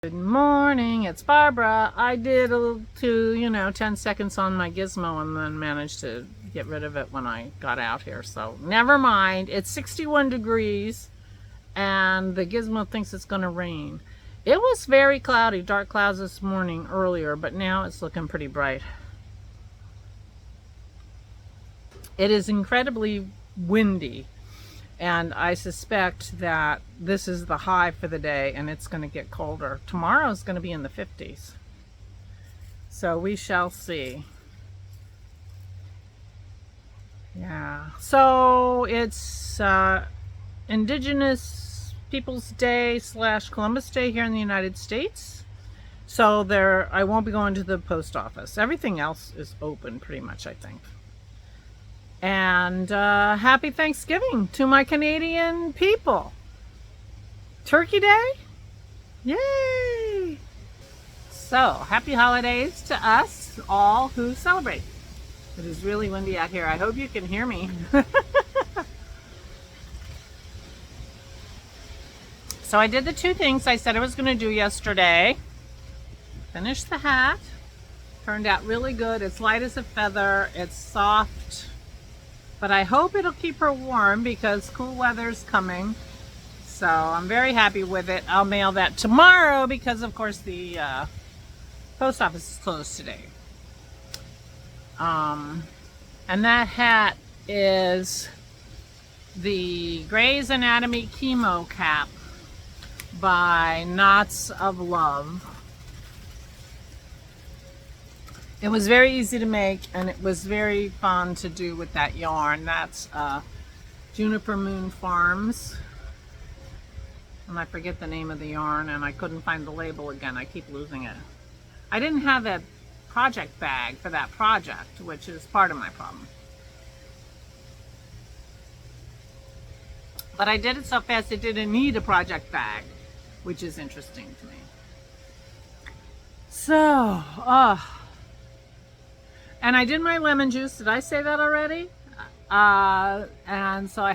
Good morning, it's Barbara. I did a little 10 seconds on my gizmo and then managed to get rid of it when I got out here. So never mind. It's 61 degrees and the gizmo thinks it's going to rain. It was very cloudy, dark clouds this morning earlier, but now it's looking pretty bright. It is incredibly windy. And I suspect that this is the high for the day and it's going to get colder. Tomorrow is going to be in the 50s. So we shall see. Yeah. So it's Indigenous Peoples Day / Columbus Day here in the United States. So I won't be going to the post office. Everything else is open pretty much, I think. And happy Thanksgiving to my Canadian people. Turkey Day? Yay! So, happy holidays to us all who celebrate. It is really windy out here. I hope you can hear me. So I did the two things I said I was going to do yesterday. Finished the hat. Turned out really good. It's light as a feather. It's soft. But I hope it'll keep her warm because cool weather's coming. So I'm very happy with it. I'll mail that tomorrow because, of course, the post office is closed today. And that hat is the Grey's Anatomy Chemo Cap by Knots of Love. It was very easy to make and it was very fun to do with that yarn. That's Juniper Moon Farms. And I forget the name of the yarn and I couldn't find the label again. I keep losing it. I didn't have a project bag for that project, which is part of my problem. But I did it so fast it didn't need a project bag, which is interesting to me. So, and I did my lemon juice. Did I say that already? And so I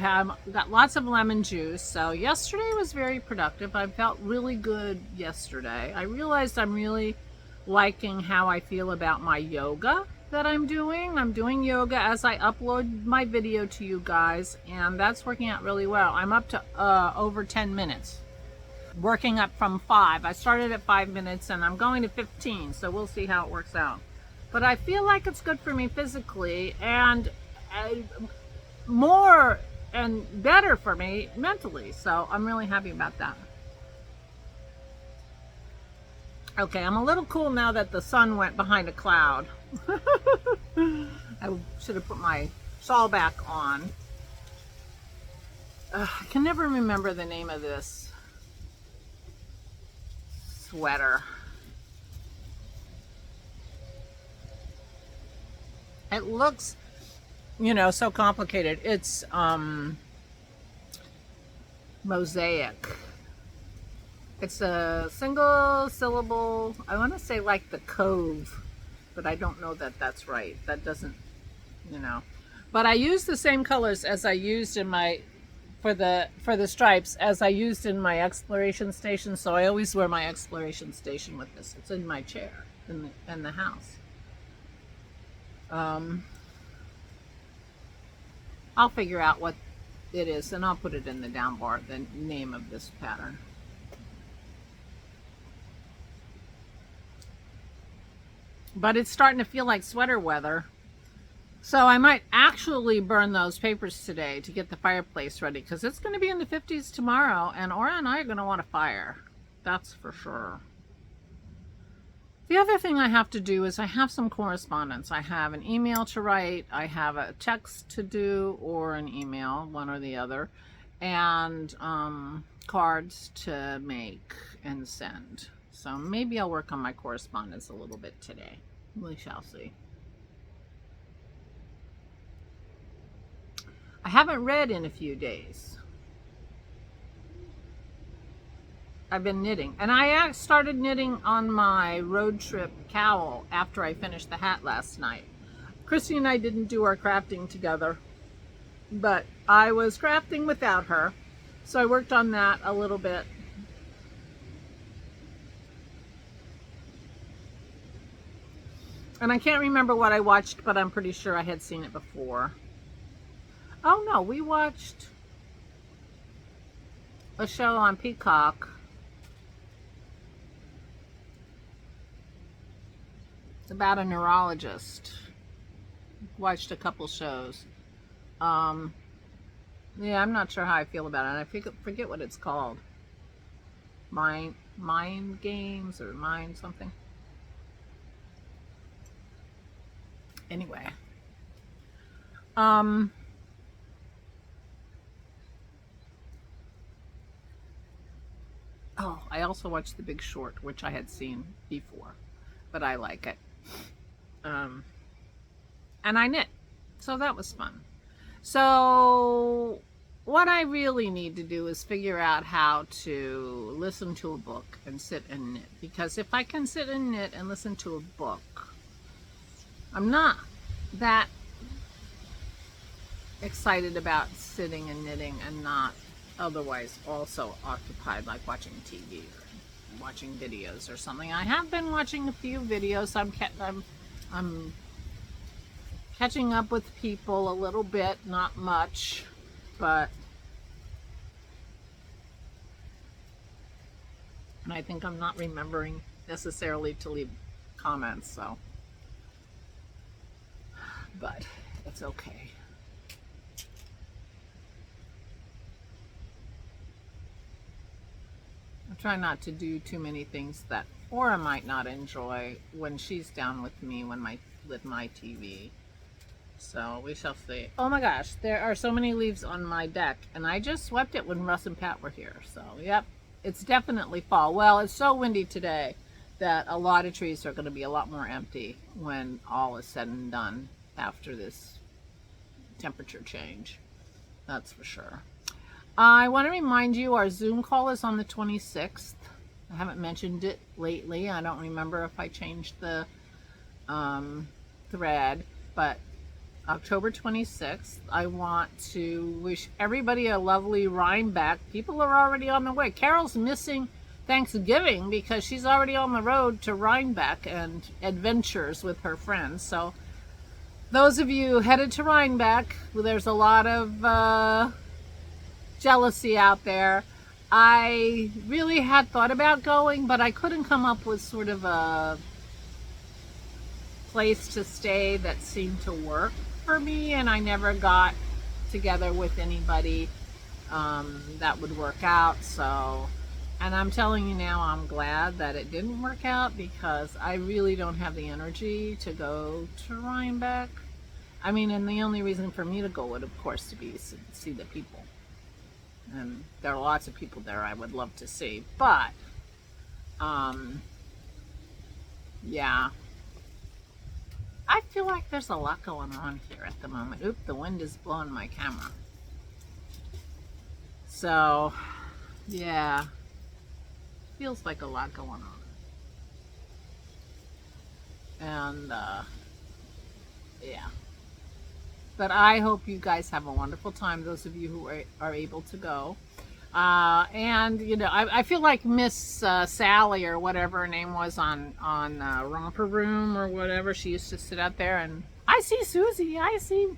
got lots of lemon juice. So yesterday was very productive. I felt really good yesterday. I realized I'm really liking how I feel about my yoga that I'm doing. I'm doing yoga as I upload my video to you guys, and that's working out really well. I'm up to over 10 minutes. Working up from 5. I started at 5 minutes and I'm going to 15, so we'll see how it works out. But I feel like it's good for me physically and more and better for me mentally. So I'm really happy about that. Okay, I'm a little cool now that the sun went behind a cloud. I should have put my shawl back on. I can never remember the name of this sweater. It looks, so complicated. It's mosaic. It's a single syllable. I want to say like the Cove, but I don't know that that's right. That doesn't, But I used the same colors as I used in my for the stripes as I used in my exploration station. So I always wear my exploration station with this. It's in my chair in the house. I'll figure out what it is and I'll put it in the down bar, the name of this pattern. But it's starting to feel like sweater weather. So I might actually burn those papers today to get the fireplace ready because it's going to be in the 50s tomorrow and Aura and I are going to want a fire. That's for sure. The other thing I have to do is I have some correspondence. I have an email to write, I have a text to do, or an email, one or the other, and cards to make and send. So maybe I'll work on my correspondence a little bit today. We shall see. I haven't read in a few days. I've been knitting, and I started knitting on my road trip cowl after I finished the hat last night. Christy and I didn't do our crafting together, but I was crafting without her, so I worked on that a little bit. And I can't remember what I watched, but I'm pretty sure I had seen it before. Oh no, we watched a show on Peacock. It's about a neurologist. Watched a couple shows. Yeah, I'm not sure how I feel about it. I forget what it's called. Mind games or mind something. Anyway. Oh, I also watched The Big Short, which I had seen before, but I like it. And I knit, so that was fun. So what I really need to do is figure out how to listen to a book and sit and knit, because if I can sit and knit and listen to a book, I'm not that excited about sitting and knitting and not otherwise also occupied, like watching TV or watching videos or something. I have been watching a few videos. I'm catching up with people a little bit, not much, but and I think I'm not remembering necessarily to leave comments, so but it's okay. I try not to do too many things that Aura might not enjoy when she's down with me with my TV. So we shall see. Oh my gosh, there are so many leaves on my deck, and I just swept it when Russ and Pat were here. So yep, it's definitely fall. Well, it's so windy today that a lot of trees are going to be a lot more empty when all is said and done after this temperature change. That's for sure. I want to remind you our Zoom call is on the 26th. I haven't mentioned it lately. I don't remember if I changed the thread, but October 26th, I want to wish everybody a lovely Rhinebeck. People are already on the way. Carol's missing Thanksgiving because she's already on the road to Rhinebeck and adventures with her friends. So those of you headed to Rhinebeck, well, there's a lot of jealousy out there. I really had thought about going, but I couldn't come up with sort of a place to stay that seemed to work for me, and I never got together with anybody that would work out. So, and I'm telling you now, I'm glad that it didn't work out, because I really don't have the energy to go to Rhinebeck. I mean, and the only reason for me to go would, of course, to be to see the people. And there are lots of people there I would love to see, but yeah, I feel like there's a lot going on here at the moment. Oop, the wind is blowing my camera. So yeah, feels like a lot going on. And yeah, but I hope you guys have a wonderful time, those of you who are able to go. And you know, I feel like Miss Sally, or whatever her name was on Romper Room or whatever, she used to sit out there and I see Susie, I see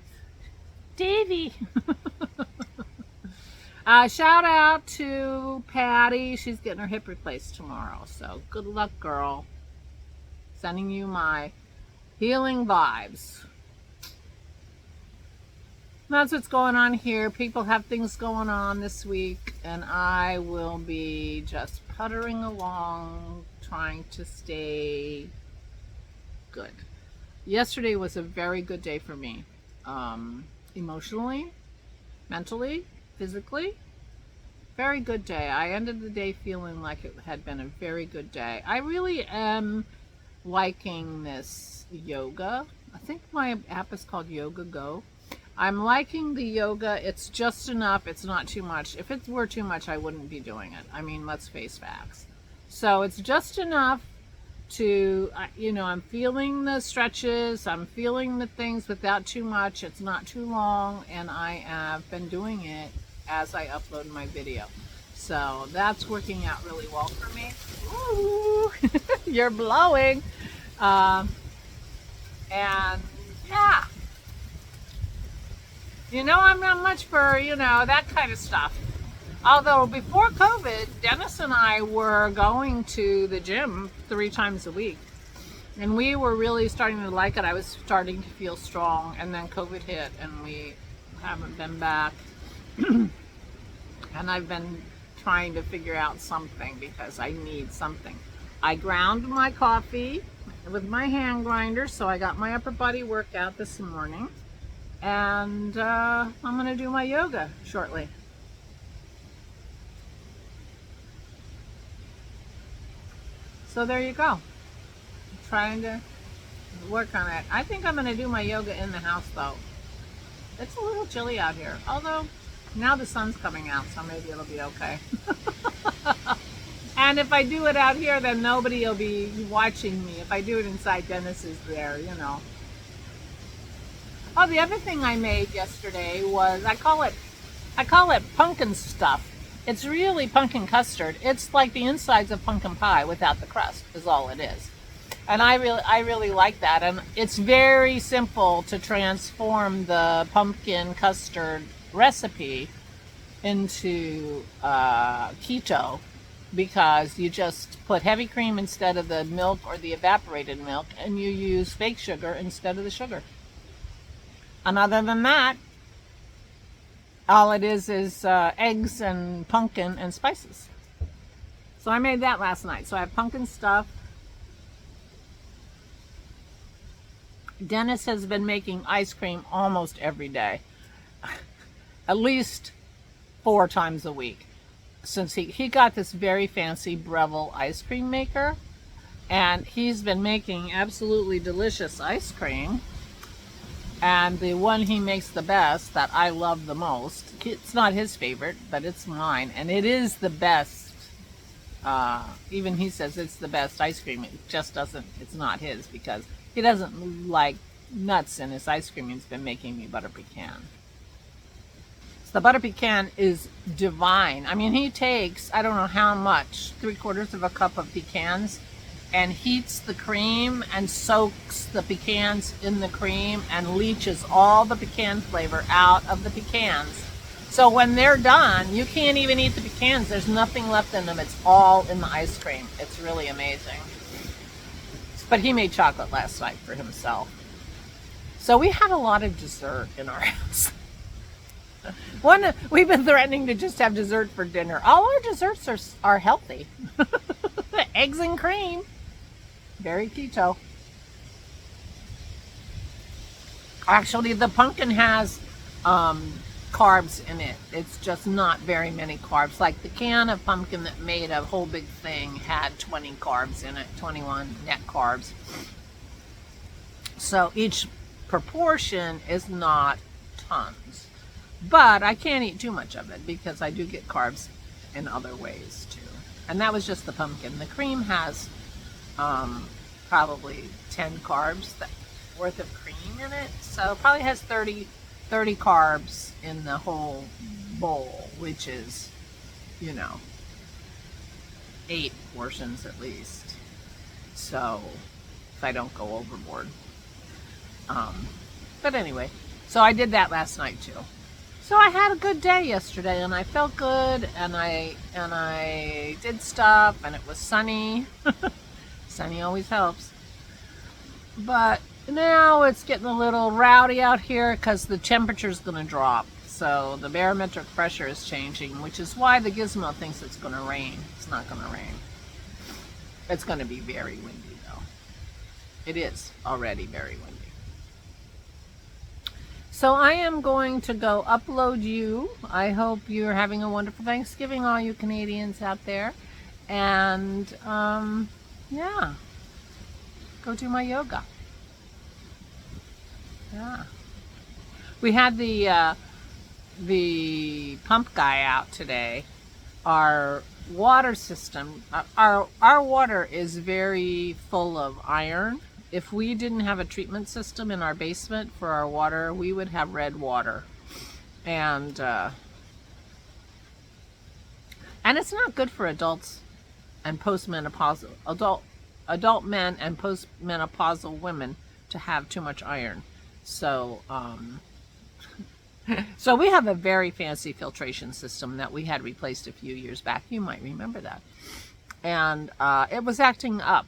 Davy. Shout out to Patty. She's getting her hip replaced tomorrow, so good luck, girl. Sending you my healing vibes. That's what's going on here. People have things going on this week, and I will be just puttering along, trying to stay good. Yesterday was a very good day for me. Emotionally, mentally, physically. Very good day. I ended the day feeling like it had been a very good day. I really am liking this yoga. I think my app is called Yoga Go. I'm liking the yoga. It's just enough. It's not too much. If it were too much, I wouldn't be doing it. I mean, let's face facts. So it's just enough to, you know, I'm feeling the stretches. I'm feeling the things without too much. It's not too long. And I have been doing it as I upload my video. So that's working out really well for me. Ooh, you're blowing. And yeah, you know, I'm not much for, you know, that kind of stuff. Although before COVID, Dennis and I were going to the gym 3 times a week. And we were really starting to like it. I was starting to feel strong. And then COVID hit and we haven't been back. And I've been trying to figure out something because I need something. I ground my coffee with my hand grinder, so I got my upper body workout this morning. And I'm going to do my yoga shortly. So there you go. I'm trying to work on it. I think I'm going to do my yoga in the house though. It's a little chilly out here, although now the sun's coming out, so maybe it'll be okay. And if I do it out here, then nobody will be watching me. If I do it inside, Dennis is there, you know. Oh, the other thing I made yesterday was, I call it pumpkin stuff. It's really pumpkin custard. It's like the insides of pumpkin pie without the crust is all it is. And I really like that. And it's very simple to transform the pumpkin custard recipe into keto, because you just put heavy cream instead of the milk or the evaporated milk, and you use fake sugar instead of the sugar. And other than that, all it is eggs and pumpkin and spices. So I made that last night. So I have pumpkin stuff. Dennis has been making ice cream almost every day, at least 4 times a week, since he got this very fancy Breville ice cream maker, and he's been making absolutely delicious ice cream. And the one he makes the best, that I love the most, it's not his favorite, but it's mine, and it is the best. Even he says it's the best ice cream. It just doesn't, it's not his, because he doesn't like nuts in his ice cream. He's been making me butter pecan. So the butter pecan is divine. I mean, he takes, I don't know how much, 3/4 of a cup of pecans, and heats the cream and soaks the pecans in the cream and leaches all the pecan flavor out of the pecans. So when they're done, you can't even eat the pecans. There's nothing left in them. It's all in the ice cream. It's really amazing. But he made chocolate last night for himself. So we had a lot of dessert in our house. We've been threatening to just have dessert for dinner. All our desserts are healthy. Eggs and cream. Very keto. Actually, the pumpkin has carbs in it. It's just not very many carbs. Like the can of pumpkin that made a whole big thing had 20 carbs in it, 21 net carbs. So each proportion is not tons. But I can't eat too much of it because I do get carbs in other ways too. And that was just the pumpkin. The cream has probably 10 carbs worth of cream in it. So it probably has 30 carbs in the whole bowl, which is, you know, 8 portions at least. So if I don't go overboard. But anyway, so I did that last night too. So I had a good day yesterday, and I felt good, and I did stuff, and it was sunny. Sunny always helps. But now it's getting a little rowdy out here because the temperature's going to drop. So the barometric pressure is changing, which is why the gizmo thinks it's going to rain. It's not going to rain. It's going to be very windy, though. It is already very windy. So I am going to go upload you. I hope you're having a wonderful Thanksgiving, all you Canadians out there. And, yeah, go do my yoga. Yeah. We had the pump guy out today. Our water system, our water is very full of iron. If we didn't have a treatment system in our basement for our water, we would have red water. And it's not good for adults and postmenopausal, adult men and postmenopausal women to have too much iron. So, so we have a very fancy filtration system that we had replaced a few years back. You might remember that. And it was acting up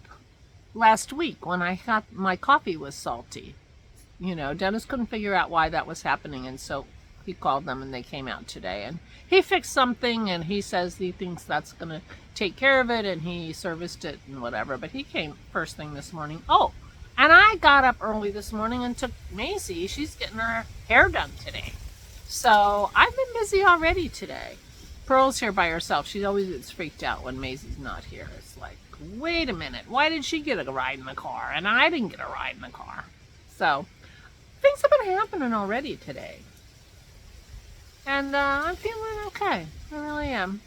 last week when I got my coffee was salty. You know, Dennis couldn't figure out why that was happening, and so he called them and they came out today and he fixed something, and he says he thinks that's going to take care of it, and he serviced it and whatever. But he came first thing this morning. Oh, and I got up early this morning and took Maisie. She's getting her hair done today. So I've been busy already today. Pearl's here by herself. She always gets freaked out when Maisie's not here. It's like, wait a minute, why did she get a ride in the car and I didn't get a ride in the car? So things have been happening already today. And I'm feeling okay. I really am.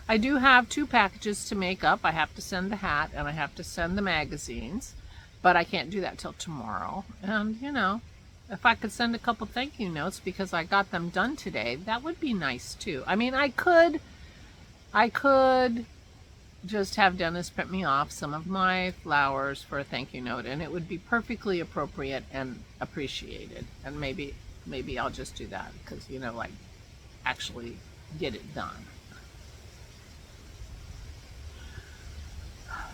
I do have 2 packages to make up. I have to send the hat and I have to send the magazines. But I can't do that till tomorrow. And, you know, if I could send a couple thank you notes because I got them done today, that would be nice too. I mean, I could just have Dennis print me off some of my flowers for a thank you note, and it would be perfectly appropriate and appreciated. And maybe I'll just do that because, you know, like, actually get it done.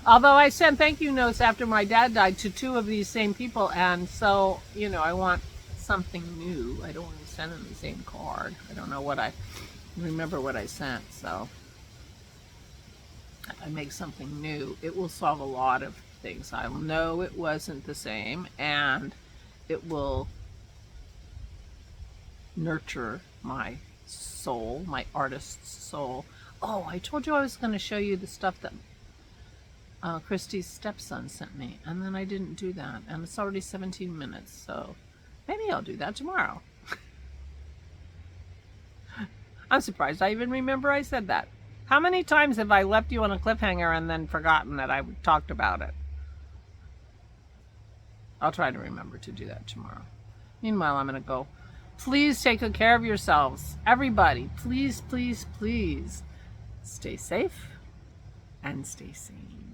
Although I sent thank you notes after my dad died to 2 of these same people, and so, you know, I want something new. I don't want to send them the same card. I don't know what I remember what I sent, so if I make something new, it will solve a lot of things. I'll know it wasn't the same, and it will nurture my soul, my artist's soul. Oh, I told you I was going to show you the stuff that Christy's stepson sent me, and then I didn't do that, and it's already 17 minutes, so maybe I'll do that tomorrow. I'm surprised I even remember I said that. How many times have I left you on a cliffhanger and then forgotten that I talked about it? I'll try to remember to do that tomorrow. Meanwhile, I'm going to go. Please take good care of yourselves. Everybody, please, please, please stay safe and stay sane.